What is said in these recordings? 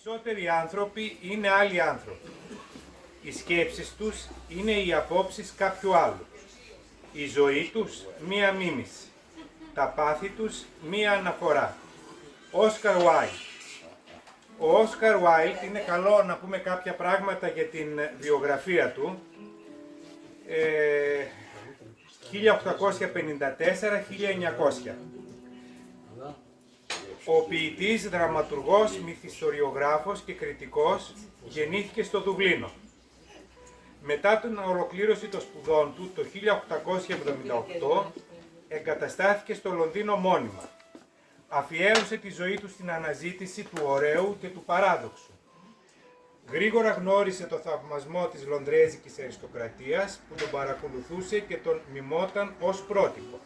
περισσότεροι άνθρωποι είναι άλλοι άνθρωποι. Οι σκέψεις τους είναι οι απόψεις κάποιου άλλου. Η ζωή τους μία μίμηση. Τα πάθη τους μία αναφορά. Όσκαρ Βάιλντ. Ο Όσκαρ Βάιλντ, είναι καλό να πούμε κάποια πράγματα για την βιογραφία του. 1854-1900. Ο ποιητής, δραματουργός, μυθιστοριογράφος και κριτικός γεννήθηκε στο Δουβλίνο. Μετά την ολοκλήρωση των σπουδών του το 1878 εγκαταστάθηκε στο Λονδίνο μόνιμα. Αφιέρωσε τη ζωή του στην αναζήτηση του ωραίου και του παράδοξου. Γρήγορα γνώρισε το θαυμασμό της λονδρέζικης αριστοκρατίας που τον παρακολουθούσε και τον μιμόταν ως πρότυπο.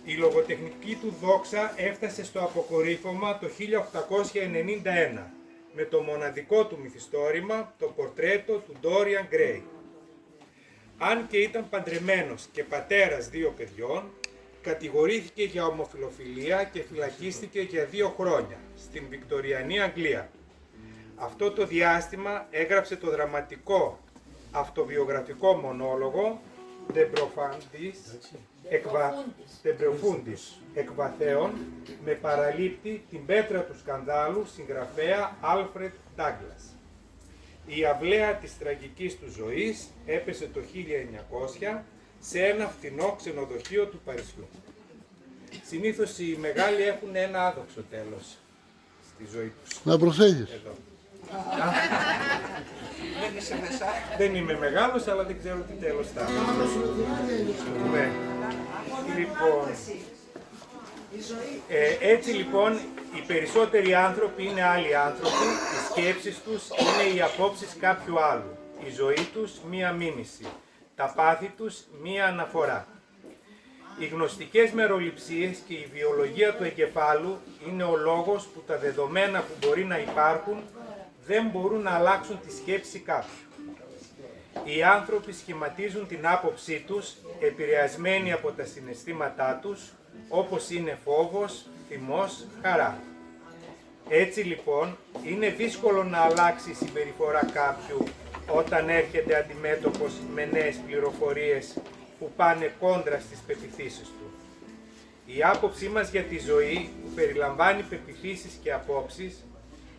Η λογοτεχνική του δόξα έφτασε στο αποκορύφωμα το 1891 με το μοναδικό του μυθιστόρημα, το πορτρέτο του Ντόριαν Γκρέι. Αν και ήταν παντρεμένος και πατέρας 2 παιδιών, κατηγορήθηκε για ομοφυλοφιλία και φυλακίστηκε για 2 χρόνια στην Βικτοριανή Αγγλία. Αυτό το διάστημα έγραψε το δραματικό αυτοβιογραφικό μονόλογο De Profundis, εκβαθέων, με παραλήπτη την πέτρα του σκανδάλου συγγραφέα Άλφρεντ Ντάγκλας. Η αυλαία της τραγικής του ζωής έπεσε το 1900 σε ένα φτηνό ξενοδοχείο του Παρισιού. Συνήθως οι μεγάλοι έχουν ένα άδοξο τέλος στη ζωή τους. Να προσέχεις. Εδώ. Δεν είμαι μεγάλος, αλλά δεν ξέρω τι τέλος θα είναι. Ναι. Λοιπόν, έτσι λοιπόν οι περισσότεροι άνθρωποι είναι άλλοι άνθρωποι, οι σκέψεις τους είναι οι απόψεις κάποιου άλλου, η ζωή τους μία μίμηση, τα πάθη τους μία αναφορά. Οι γνωστικές μεροληψίες και η βιολογία του εγκεφάλου είναι ο λόγος που τα δεδομένα που μπορεί να υπάρχουν δεν μπορούν να αλλάξουν τη σκέψη κάποιου. Οι άνθρωποι σχηματίζουν την άποψή τους επηρεασμένοι από τα συναισθήματά τους, όπως είναι φόβος, θυμός, χαρά. Έτσι λοιπόν, είναι δύσκολο να αλλάξει η συμπεριφορά κάποιου όταν έρχεται αντιμέτωπος με νέες πληροφορίες που πάνε κόντρα στις πεποιθήσεις του. Η άποψή μας για τη ζωή, που περιλαμβάνει πεποιθήσεις και απόψεις,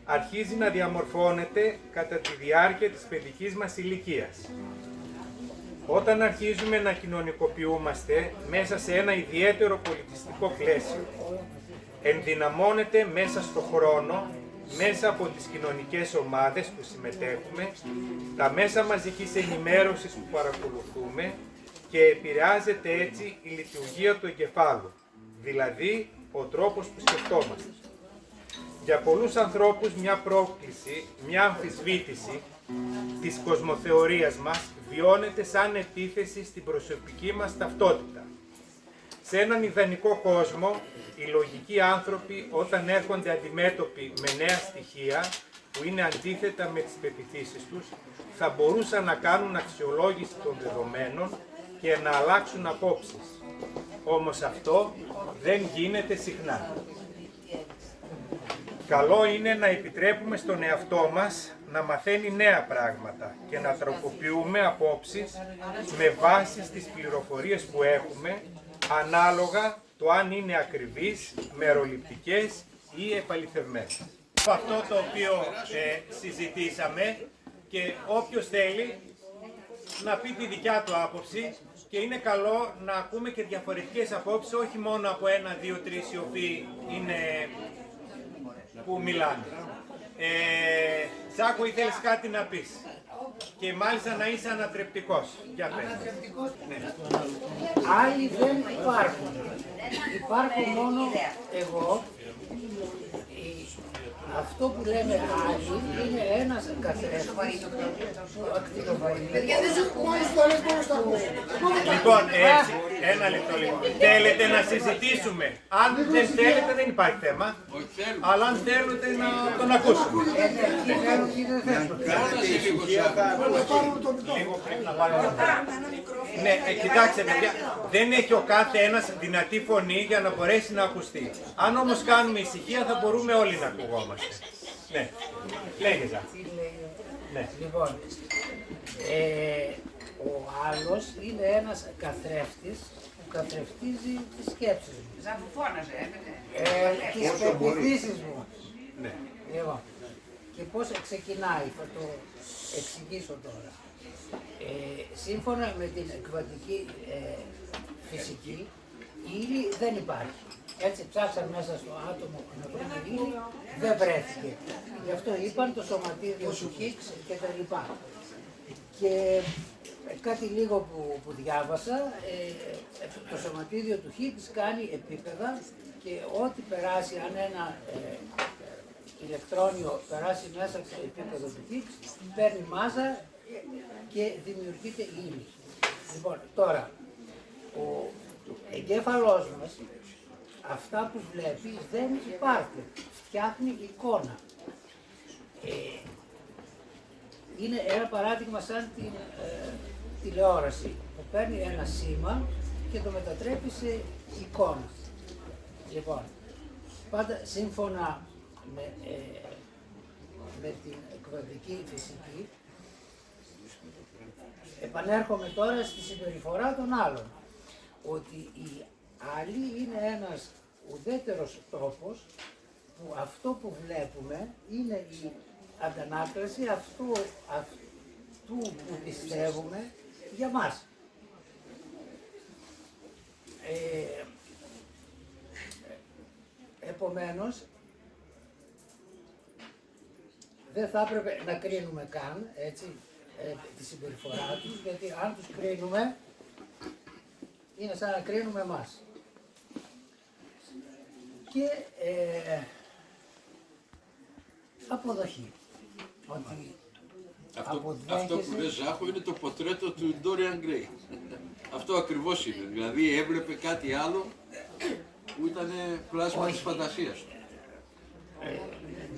αρχίζει να διαμορφώνεται κατά τη διάρκεια της παιδικής μας ηλικίας. Όταν αρχίζουμε να κοινωνικοποιούμαστε μέσα σε ένα ιδιαίτερο πολιτιστικό πλαίσιο, ενδυναμώνεται μέσα στο χρόνο, μέσα από τις κοινωνικές ομάδες που συμμετέχουμε, τα μέσα μαζικής ενημέρωσης που παρακολουθούμε και επηρεάζεται έτσι η λειτουργία του εγκεφάλου, δηλαδή ο τρόπος που σκεφτόμαστε. Για πολλούς ανθρώπους μια πρόκληση, μια αμφισβήτηση της κοσμοθεωρίας μας βιώνεται σαν επίθεση στην προσωπική μας ταυτότητα. Σε έναν ιδανικό κόσμο, οι λογικοί άνθρωποι όταν έρχονται αντιμέτωποι με νέα στοιχεία που είναι αντίθετα με τις πεποιθήσεις τους, θα μπορούσαν να κάνουν αξιολόγηση των δεδομένων και να αλλάξουν απόψεις. Όμως αυτό δεν γίνεται συχνά. Καλό είναι να επιτρέπουμε στον εαυτό μας να μαθαίνει νέα πράγματα και να τροποποιούμε απόψεις με βάση στις πληροφορίες που έχουμε, ανάλογα το αν είναι ακριβείς, μεροληπτικές ή επαληθευμένες. Αυτό το οποίο συζητήσαμε και όποιος θέλει να πει τη δικιά του άποψη και είναι καλό να ακούμε και διαφορετικές απόψεις, όχι μόνο από 1, 2, 3 οι οποίοι είναι που μιλάνε. Τσάκο, ήθελες κάτι να πεις και μάλιστα να είσαι ανατρεπτικός. Για πες. Ναι. Άλλοι δεν υπάρχουν. Υπάρχω μόνο εγώ. Αυτό που λέμε άλλοι είναι ένας καθένας. Λοιπόν, έτσι, ένα λεπτό λίγο. Θέλετε να συζητήσουμε. Αν δεν θέλετε δεν υπάρχει θέμα. Αλλά αν θέλετε να τον ακούσουμε. Λίγο πριν να βάλουμε. Ναι, κοιτάξτε παιδιά, δεν έχει ο κάθε ένας δυνατή φωνή για να μπορέσει να ακουστεί. Αν όμως κάνουμε ησυχία θα μπορούμε όλοι να ακουγόμαστε. Ναι, λέγε. Τι λέει. Ναι. Λοιπόν, ο άλλος είναι ένας καθρέφτης που καθρεφτίζει τις σκέψεις μου. Σαν που φώναζε, Τις πεποιθήσεις μου. Ναι. Λοιπόν, και πώς ξεκινάει, θα το εξηγήσω τώρα. Σύμφωνα με την εκβατική φυσική, η ύλη δεν υπάρχει. Έτσι ψάξαν μέσα στο άτομο να βρουν ύλη, δεν βρέθηκε. Γι' αυτό είπαν το σωματίδιο του Higgs και τα λοιπά. Και κάτι λίγο που διάβασα, το σωματίδιο του Higgs κάνει επίπεδα και ό,τι περάσει, αν ένα ηλεκτρόνιο περάσει μέσα στο επίπεδο του Higgs, παίρνει μάζα και δημιουργείται ύλη. Λοιπόν, τώρα, ο εγκέφαλός μας, αυτά που βλέπει δεν υπάρχουν, φτιάχνει εικόνα. Είναι ένα παράδειγμα σαν την τηλεόραση που παίρνει ένα σήμα και το μετατρέπει σε εικόνα. Λοιπόν, πάντα σύμφωνα με την εκβατική φυσική, επανέρχομαι τώρα στη συμπεριφορά των άλλων, ότι η άλλη είναι ένας ουδέτερος τρόπος που αυτό που βλέπουμε είναι η αντανάκλαση αυτού που πιστεύουμε για μας. Επομένως, δεν θα έπρεπε να κρίνουμε καν, έτσι, τη συμπεριφορά τους, γιατί αν τους κρίνουμε, είναι σαν να κρίνουμε εμάς. Και αποδοχή. Ότι Αυτό που λες Ζάχο είναι το πορτρέτο του Dorian Gray. Αυτό ακριβώς είναι. Δηλαδή έβλεπε κάτι άλλο που ήταν πλάσμα της φαντασίας του.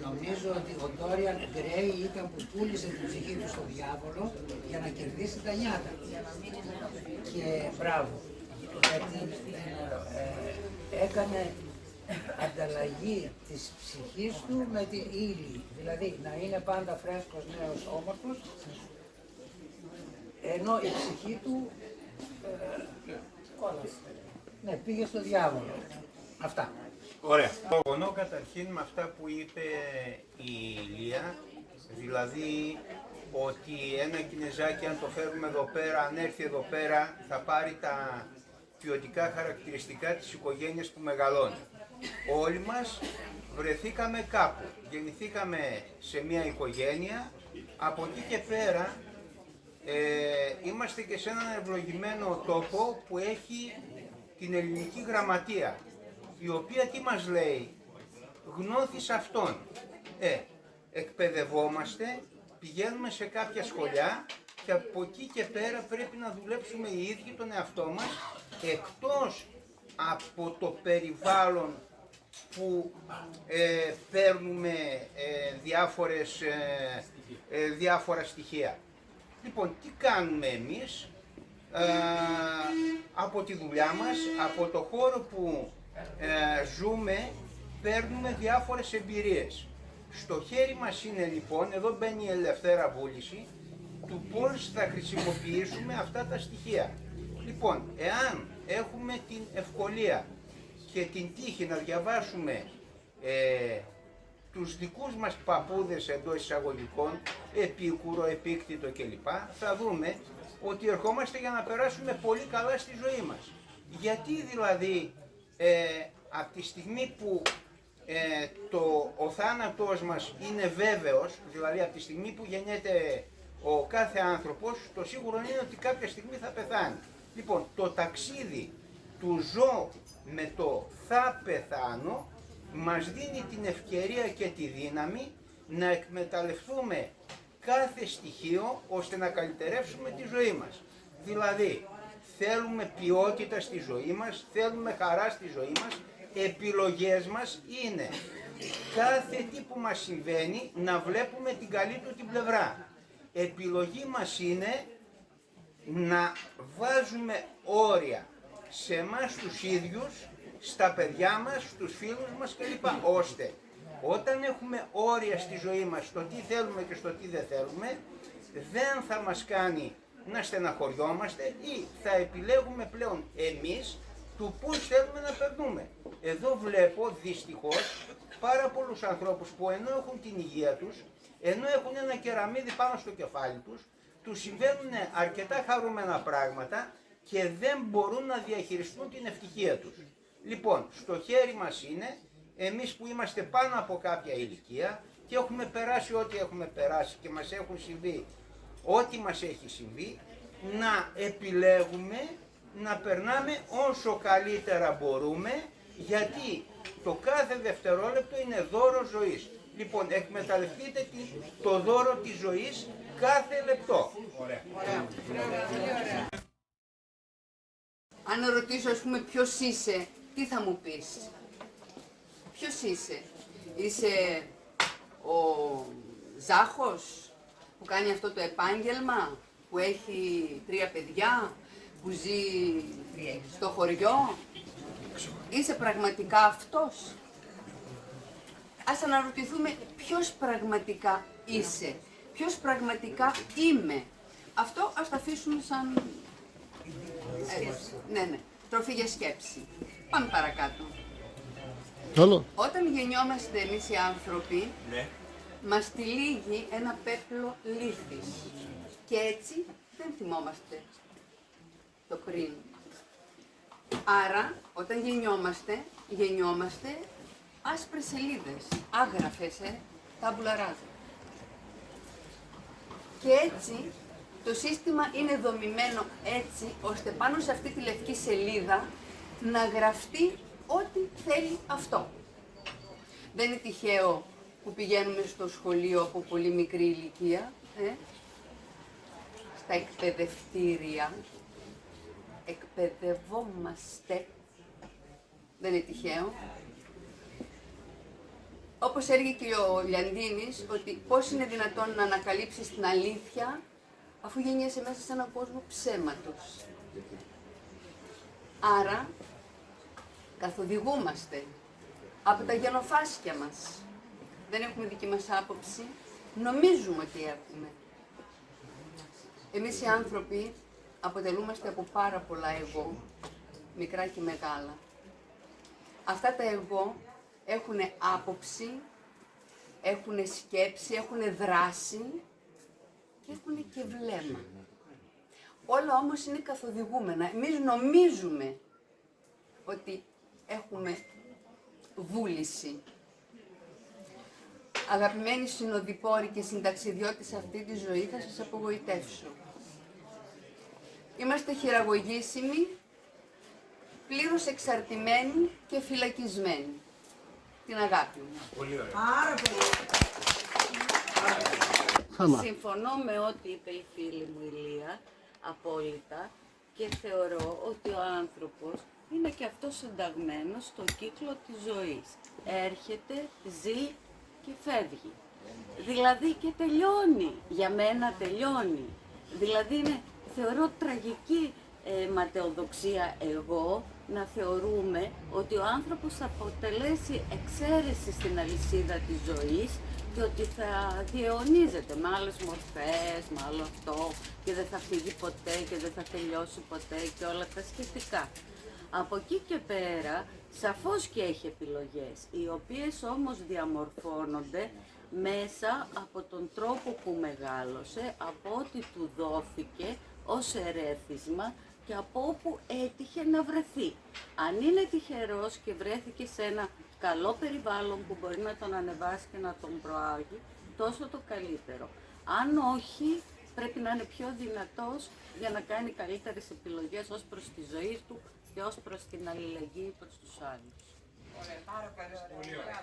Νομίζω ότι ο Dorian Gray ήταν που πούλησε την ψυχή του στο διάβολο για να κερδίσει τα νιάτα. Και μπράβο, γιατί έκανε ανταλλαγή της ψυχής του με την ύλη. Δηλαδή να είναι πάντα φρέσκος, νέος, όμορφος, ενώ η ψυχή του κόλασε. Ναι, πήγε στο διάβολο. Αυτά. Ωραία. Συμφωνώ καταρχήν με αυτά που είπε η Ηλία, δηλαδή ότι ένα κινεζάκι αν το φέρουμε εδώ πέρα, αν έρθει εδώ πέρα, θα πάρει τα ποιοτικά χαρακτηριστικά της οικογένειας που μεγαλώνει. Όλοι μας βρεθήκαμε κάπου, γεννηθήκαμε σε μια οικογένεια, από εκεί και πέρα είμαστε και σε έναν ευλογημένο τόπο που έχει την ελληνική γραμματεία, η οποία τι μας λέει, γνώθης αυτών. Εκπαιδευόμαστε, πηγαίνουμε σε κάποια σχολιά και από εκεί και πέρα πρέπει να δουλέψουμε οι ίδιοι τον εαυτό μας, εκτός από το περιβάλλον που παίρνουμε διάφορα στοιχεία. Λοιπόν, τι κάνουμε εμείς από τη δουλειά μας, από το χώρο που ζούμε, παίρνουμε διάφορες εμπειρίες. Στο χέρι μας είναι λοιπόν, εδώ μπαίνει η ελευθέρα βούληση, του πώς θα χρησιμοποιήσουμε αυτά τα στοιχεία. Λοιπόν, εάν έχουμε την ευκολία και την τύχη να διαβάσουμε τους δικούς μας παππούδες εντός εισαγωγικών, Επίκουρο, Επίκτητο κλπ, θα δούμε ότι ερχόμαστε για να περάσουμε πολύ καλά στη ζωή μας. Γιατί δηλαδή από τη στιγμή που ο θάνατός μας είναι βέβαιος, δηλαδή από τη στιγμή που γεννιέται ο κάθε άνθρωπος, το σίγουρο είναι ότι κάποια στιγμή θα πεθάνει. Λοιπόν, το ταξίδι του ζω με το θα πεθάνω μας δίνει την ευκαιρία και τη δύναμη να εκμεταλλευτούμε κάθε στοιχείο ώστε να καλυτερεύσουμε τη ζωή μας. Δηλαδή, θέλουμε ποιότητα στη ζωή μας, θέλουμε χαρά στη ζωή μας, επιλογές μας είναι κάθε τι που μας συμβαίνει να βλέπουμε την καλή του την πλευρά. Επιλογή μας είναι να βάζουμε όρια σε εμάς τους ίδιους, στα παιδιά μας, στους φίλους μας κλπ. Ώστε Όταν έχουμε όρια στη ζωή μας στο τι θέλουμε και στο τι δεν θέλουμε, δεν θα μας κάνει να στεναχωριόμαστε ή θα επιλέγουμε πλέον εμείς του πώς θέλουμε να περνούμε. Εδώ βλέπω δυστυχώς πάρα πολλούς ανθρώπους που ενώ έχουν την υγεία τους, ενώ έχουν ένα κεραμίδι πάνω στο κεφάλι τους, τους συμβαίνουν αρκετά χαρούμενα πράγματα και δεν μπορούν να διαχειριστούν την ευτυχία τους. Λοιπόν, στο χέρι μας είναι, εμείς που είμαστε πάνω από κάποια ηλικία και έχουμε περάσει ό,τι έχουμε περάσει και μας έχουν συμβεί ό,τι μας έχει συμβεί, να επιλέγουμε να περνάμε όσο καλύτερα μπορούμε, γιατί το κάθε δευτερόλεπτο είναι δώρο ζωής. Λοιπόν, εκμεταλλευτείτε το δώρο της ζωής κάθε λεπτό. Ωραία. Αν ρωτήσω, ας πούμε, ποιος είσαι, τι θα μου πεις? Ποιος είσαι? Είσαι ο Ζάχος που κάνει αυτό το επάγγελμα, που έχει 3 παιδιά, που ζει στο χωριό? Είσαι πραγματικά αυτός? Ας αναρωτηθούμε ποιος πραγματικά είσαι, ποιος πραγματικά είμαι. Αυτό ας το αφήσουμε σαν τροφή για σκέψη. Πάμε παρακάτω. Όταν γεννιόμαστε εμείς οι άνθρωποι, μας τυλίγει ένα πέπλο λύθης και έτσι δεν θυμόμαστε το πριν. Άρα, όταν γεννιόμαστε άσπρες σελίδες, άγραφες, τάμπουλα ράσα. Και έτσι, το σύστημα είναι δομημένο έτσι, ώστε πάνω σε αυτή τη λευκή σελίδα να γραφτεί ό,τι θέλει αυτό. Δεν είναι τυχαίο που πηγαίνουμε στο σχολείο από πολύ μικρή ηλικία, στα εκπαιδευτήρια, εκπαιδευόμαστε, δεν είναι τυχαίο. Όπως έλεγε και ο Λιαντίνης, ότι πώς είναι δυνατόν να ανακαλύψεις την αλήθεια αφού γεννιέσαι μέσα σε έναν κόσμο ψέματος. Άρα, καθοδηγούμαστε από τα γενοφάσκια μας. Δεν έχουμε δική μας άποψη, νομίζουμε ότι έχουμε. Εμείς οι άνθρωποι αποτελούμαστε από πάρα πολλά εγώ, μικρά και μεγάλα. Αυτά τα εγώ έχουν άποψη, έχουν σκέψη, έχουν δράση και έχουν και βλέμμα. Όλα όμως είναι καθοδηγούμενα. Εμείς νομίζουμε ότι έχουμε βούληση. Αγαπημένοι συνοδοιπόροι και συνταξιδιώτες σε αυτή τη ζωή, θα σας απογοητεύσω. Είμαστε χειραγωγήσιμοι, πλήρως εξαρτημένοι και φυλακισμένοι. Την αγάπη μου. Πολύ ωραία. Πάρα πολύ. Συμφωνώ με ό,τι είπε η φίλη μου η Λία, απόλυτα, και θεωρώ ότι ο άνθρωπος είναι και αυτός ενταγμένος στον κύκλο της ζωής. Έρχεται, ζει και φεύγει. Δηλαδή και τελειώνει. Για μένα τελειώνει. Δηλαδή θεωρώ τραγική ματαιοδοξία εγώ να θεωρούμε ότι ο άνθρωπος θα αποτελέσει εξαίρεση στην αλυσίδα της ζωής και ότι θα διαιωνίζεται με άλλες μορφές, με άλλο αυτό και δεν θα φύγει ποτέ και δεν θα τελειώσει ποτέ και όλα τα σχετικά. Από εκεί και πέρα, σαφώς και έχει επιλογές, οι οποίες όμως διαμορφώνονται μέσα από τον τρόπο που μεγάλωσε, από ό,τι του δόθηκε ως ερέθισμα και από όπου έτυχε να βρεθεί. Αν είναι τυχερός και βρέθηκε σε ένα καλό περιβάλλον που μπορεί να τον ανεβάσει και να τον προάγει, τόσο το καλύτερο. Αν όχι, πρέπει να είναι πιο δυνατός για να κάνει καλύτερες επιλογές ως προς τη ζωή του και ως προς την αλληλεγγύη προς τους άλλους. Ωραία, πάρα πολύ ωραία.